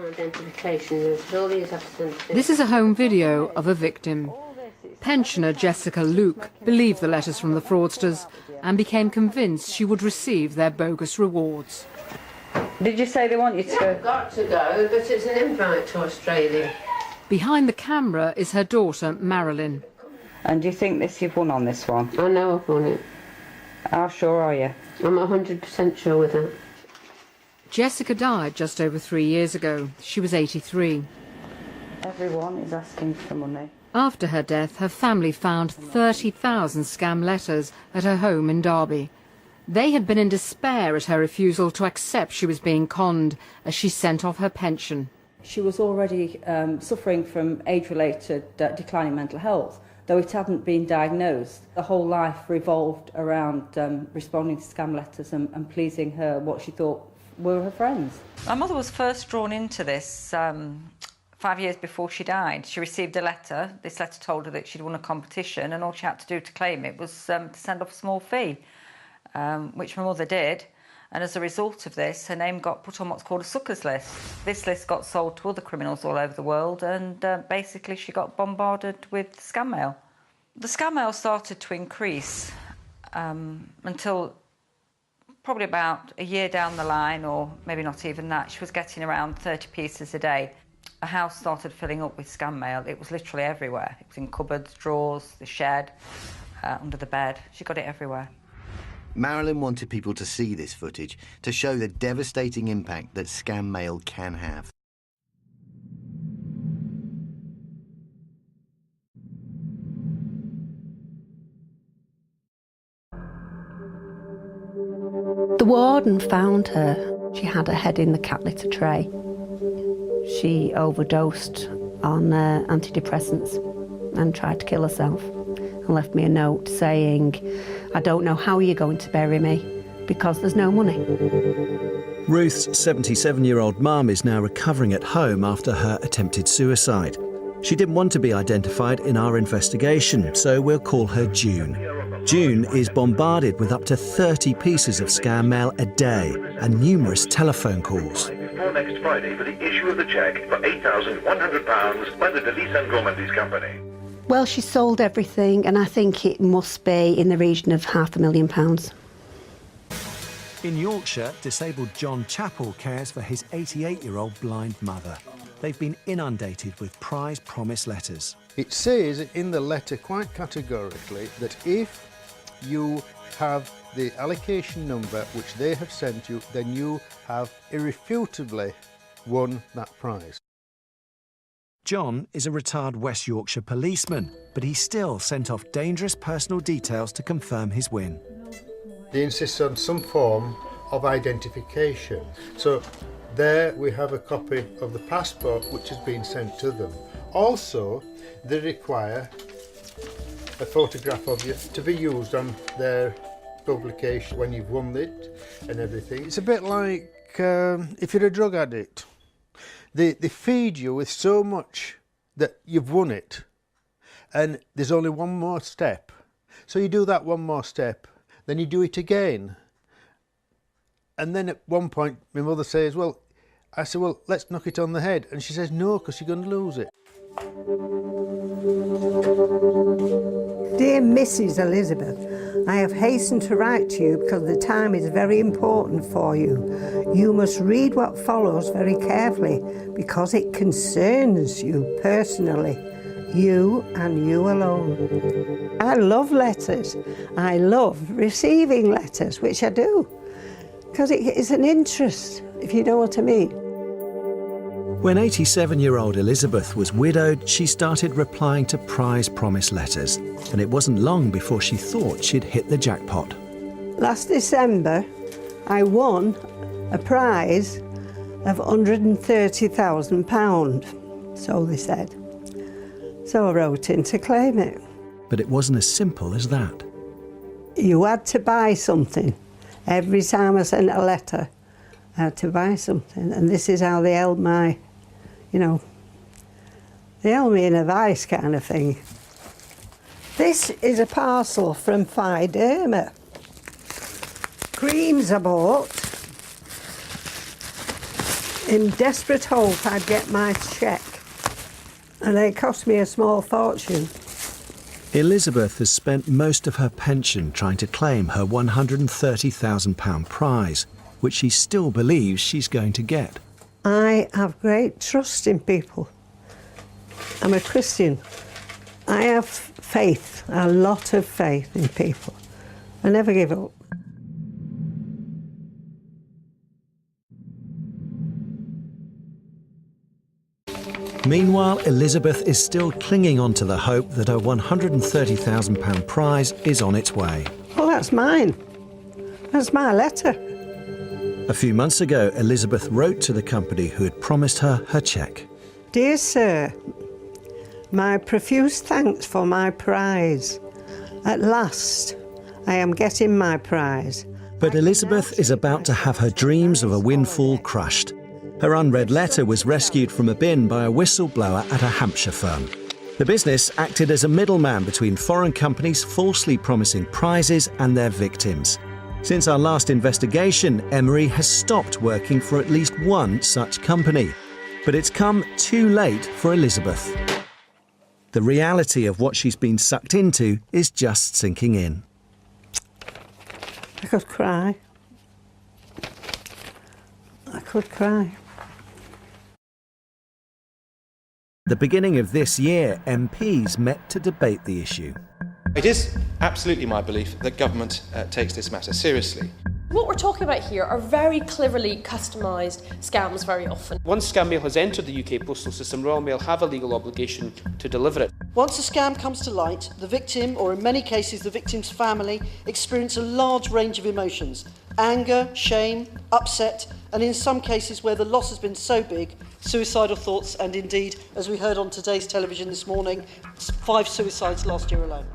identification. All these This is a home video of a victim. Pensioner Jessica Luke believed the letters from the fraudsters and became convinced she would receive their bogus rewards. Did you say they want you to go? I've got to go, but it's an invite to Australia. Behind the camera is her daughter, Marilyn. And do you think you've won on this one? I know I've won it. How sure are you? I'm 100% sure with that. Jessica died just over 3 years ago. She was 83. Everyone is asking for money. After her death, her family found 30,000 scam letters at her home in Derby. They had been in despair at her refusal to accept she was being conned as she sent off her pension. She was already suffering from age-related declining mental health, though it hadn't been diagnosed. Her whole life revolved around responding to scam letters and pleasing her, what she thought were her friends. My mother was first drawn into this 5 years before she died. She received a letter. This letter told her that she'd won a competition and all she had to do to claim it was to send off a small fee, which my mother did. And as a result of this, her name got put on what's called a suckers list. This list got sold to other criminals all over the world, and basically she got bombarded with scam mail. The scam mail started to increase until probably about a year down the line, or maybe not even that. She was getting around 30 pieces a day. Her house started filling up with scam mail. It was literally everywhere. It was in cupboards, drawers, the shed, under the bed. She got it everywhere. Marilyn wanted people to see this footage to show the devastating impact that scam mail can have. The warden found her. She had her head in the cat litter tray. She overdosed on antidepressants and tried to kill herself, and left me a note saying, "I don't know how you're going to bury me because there's no money." Ruth's 77-year-old mum is now recovering at home after her attempted suicide. She didn't want to be identified in our investigation, so we'll call her June. June is bombarded with up to 30 pieces of scam mail a day and numerous telephone calls. Before next Friday for the issue of the cheque for £8,100 by the Delis & Gourmandise company. Well, she sold everything, and I think it must be in the region of £500,000. In Yorkshire, disabled John Chappell cares for his 88-year-old blind mother. They've been inundated with prize promise letters. It says in the letter quite categorically that if you have the allocation number which they have sent you, then you have irrefutably won that prize. John is a retired West Yorkshire policeman, but he still sent off dangerous personal details to confirm his win. They insist on some form of identification. So there we have a copy of the passport which has been sent to them. Also, they require a photograph of you to be used on their publication when you've won it and everything. It's a bit like if you're a drug addict. They feed you with so much that you've won it, and there's only one more step. So you do that one more step, then you do it again. And then at one point my mother says, well, I said, well, let's knock it on the head. And she says, no, because you're going to lose it. Dear Mrs. Elizabeth, I have hastened to write to you because the time is very important for you. You must read what follows very carefully because it concerns you personally, you and you alone. I love letters. I love receiving letters, which I do, because it is an interest, if you know what I mean. When 87-year-old Elizabeth was widowed, she started replying to prize promise letters, and it wasn't long before she thought she'd hit the jackpot. Last December, I won a prize of £130,000, so they said. So I wrote in to claim it. But it wasn't as simple as that. You had to buy something. Every time I sent a letter, I had to buy something, and this is how they held my, they held me in a vice kind of thing. This is a parcel from Fiderma. Creams I bought. in desperate hope I'd get my cheque, and they cost me a small fortune. Elizabeth has spent most of her pension trying to claim her £130,000 prize, which she still believes she's going to get. I have great trust in people. I'm a Christian. I have faith, a lot of faith in people. I never give up. Meanwhile, Elizabeth is still clinging on to the hope that her £130,000 prize is on its way. Well, that's mine. That's my letter. A few months ago, Elizabeth wrote to the company who had promised her cheque. Dear Sir, my profuse thanks for my prize. At last, I am getting my prize. But Elizabeth is about to have her dreams of a windfall crushed. Her unread letter was rescued from a bin by a whistleblower at a Hampshire firm. The business acted as a middleman between foreign companies falsely promising prizes and their victims. Since our last investigation, Emery has stopped working for at least one such company. But it's come too late for Elizabeth. The reality of what she's been sucked into is just sinking in. I could cry. I could cry. The beginning of this year, MPs met to debate the issue. It is absolutely my belief that government takes this matter seriously. What we're talking about here are very cleverly customised scams very often. Once scam mail has entered the UK postal system, Royal Mail have a legal obligation to deliver it. Once a scam comes to light, the victim, or in many cases the victim's family, experience a large range of emotions: anger, shame, upset, and in some cases where the loss has been so big, suicidal thoughts, and indeed, as we heard on today's television this morning, 5 suicides last year alone.